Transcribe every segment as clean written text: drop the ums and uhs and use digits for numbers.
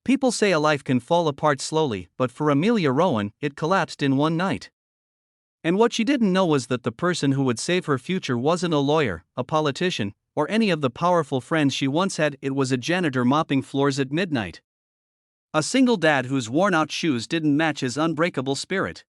People say a life can fall apart slowly, but for Amelia Rowan, it collapsed in one night. And what she didn't know was that the person who would save her future wasn't a lawyer, a politician, or any of the powerful friends she once had. It was a janitor mopping floors at midnight. A single dad whose worn-out shoes didn't match his unbreakable spirit.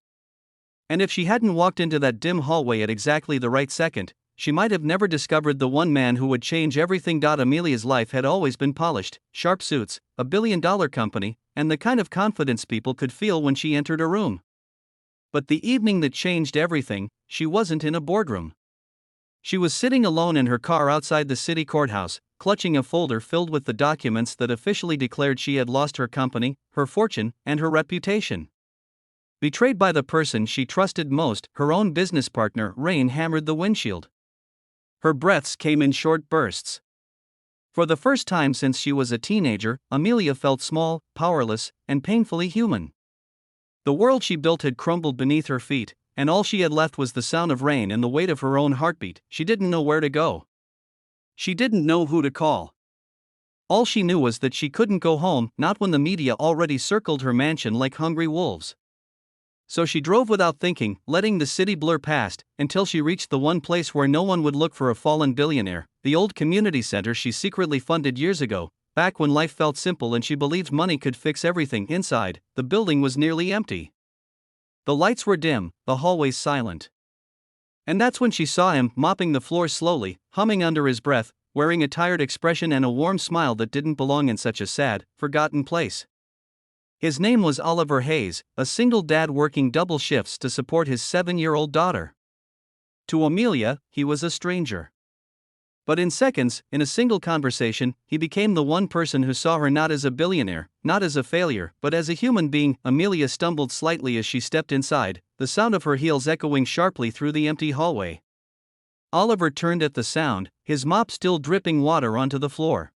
And if she hadn't walked into that dim hallway at exactly the right second, she might have never discovered the one man who would change everything. Amelia's life had always been polished, sharp suits, a billion-dollar company, and the kind of confidence people could feel when she entered a room. But the evening that changed everything, she wasn't in a boardroom. She was sitting alone in her car outside the city courthouse, clutching a folder filled with the documents that officially declared she had lost her company, her fortune, and her reputation. Betrayed by the person she trusted most, her own business partner. Rain hammered the windshield. Her breaths came in short bursts. For the first time since she was a teenager, Amelia felt small, powerless, and painfully human. The world she built had crumbled beneath her feet, and all she had left was the sound of rain and the weight of her own heartbeat. She didn't know where to go. She didn't know who to call. All she knew was that she couldn't go home, not when the media already circled her mansion like hungry wolves. So she drove without thinking, letting the city blur past, until she reached the one place where no one would look for a fallen billionaire, the old community center she secretly funded years ago, back when life felt simple and she believed money could fix everything. Inside, the building was nearly empty. The lights were dim, the hallways silent. And that's when she saw him, mopping the floor slowly, humming under his breath, wearing a tired expression and a warm smile that didn't belong in such a sad, forgotten place. His name was Oliver Hayes, a single dad working double shifts to support his 7-year-old daughter. To Amelia, he was a stranger. But in seconds, in a single conversation, he became the one person who saw her not as a billionaire, not as a failure, but as a human being. Amelia stumbled slightly as she stepped inside, the sound of her heels echoing sharply through the empty hallway. Oliver turned at the sound, his mop still dripping water onto the floor.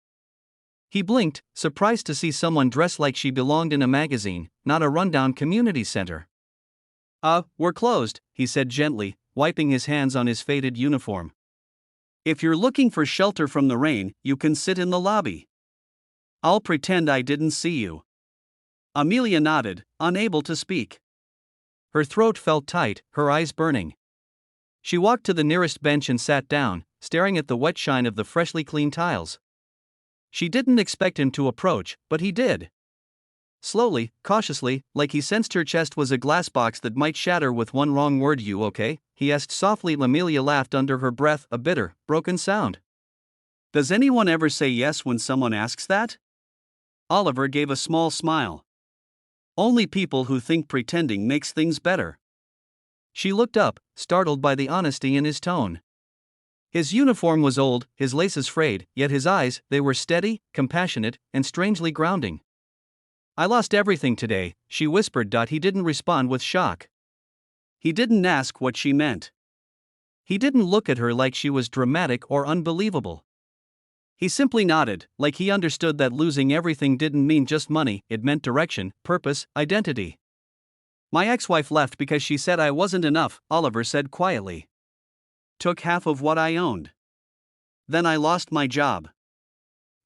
He blinked, surprised to see someone dressed like she belonged in a magazine, not a rundown community center. We're closed," he said gently, wiping his hands on his faded uniform. "If you're looking for shelter from the rain, you can sit in the lobby. I'll pretend I didn't see you." Amelia nodded, unable to speak. Her throat felt tight, her eyes burning. She walked to the nearest bench and sat down, staring at the wet shine of the freshly cleaned tiles. She didn't expect him to approach, but he did. Slowly, cautiously, like he sensed her chest was a glass box that might shatter with one wrong word. "You okay?" he asked softly. Amelia laughed under her breath, a bitter, broken sound. "Does anyone ever say yes when someone asks that?" Oliver gave a small smile. "Only people who think pretending makes things better." She looked up, startled by the honesty in his tone. His uniform was old, his laces frayed, yet his eyes, they were steady, compassionate, and strangely grounding. "I lost everything today," she whispered. He didn't respond with shock. He didn't ask what she meant. He didn't look at her like she was dramatic or unbelievable. He simply nodded, like he understood that losing everything didn't mean just money, it meant direction, purpose, identity. "My ex-wife left because she said I wasn't enough," Oliver said quietly. "Took half of what I owned. Then I lost my job.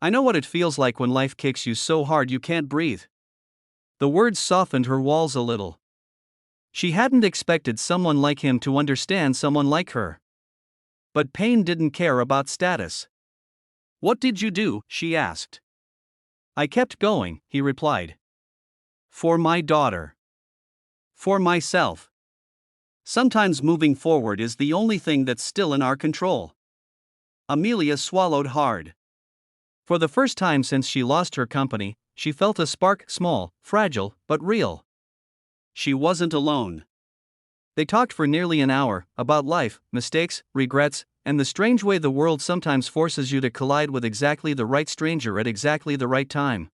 I know what it feels like when life kicks you so hard you can't breathe." The words softened her walls a little. She hadn't expected someone like him to understand someone like her. But pain didn't care about status. "What did you do?" she asked. "I kept going," he replied. "For my daughter. For myself. Sometimes moving forward is the only thing that's still in our control." Amelia swallowed hard. For the first time since she lost her company, she felt a spark, small, fragile, but real. She wasn't alone. They talked for nearly an hour, about life, mistakes, regrets, and the strange way the world sometimes forces you to collide with exactly the right stranger at exactly the right time.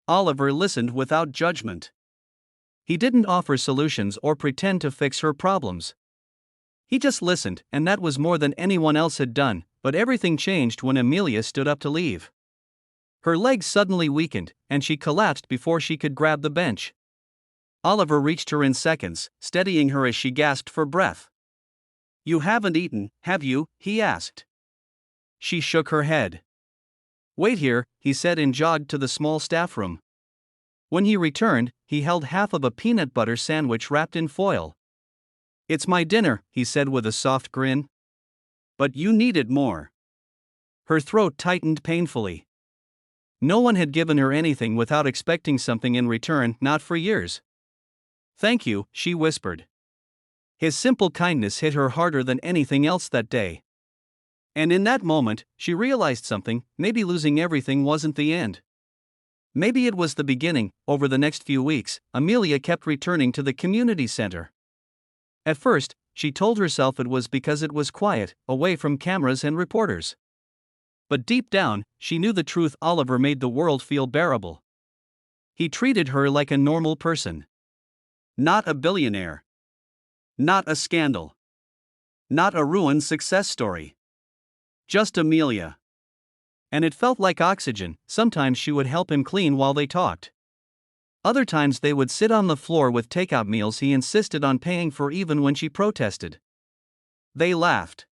Oliver listened without judgment. He didn't offer solutions or pretend to fix her problems. He just listened, and that was more than anyone else had done. But everything changed when Amelia stood up to leave. Her legs suddenly weakened, and she collapsed before she could grab the bench. Oliver reached her in seconds, steadying her as she gasped for breath. "You haven't eaten, have you?" he asked. She shook her head. "Wait here," he said and jogged to the small staff room. When he returned, he held half of a peanut butter sandwich wrapped in foil. "It's my dinner," he said with a soft grin. "But you needed more." Her throat tightened painfully. No one had given her anything without expecting something in return, not for years. "Thank you," she whispered. His simple kindness hit her harder than anything else that day. And in that moment, she realized something: maybe losing everything wasn't the end. Maybe it was the beginning. Over the next few weeks, Amelia kept returning to the community center. At first, she told herself it was because it was quiet, away from cameras and reporters. But deep down, she knew the truth: Oliver made the world feel bearable. He treated her like a normal person. Not a billionaire. Not a scandal. Not a ruined success story. Just Amelia. And it felt like oxygen. Sometimes she would help him clean while they talked. Other times they would sit on the floor with takeout meals he insisted on paying for even when she protested. They laughed.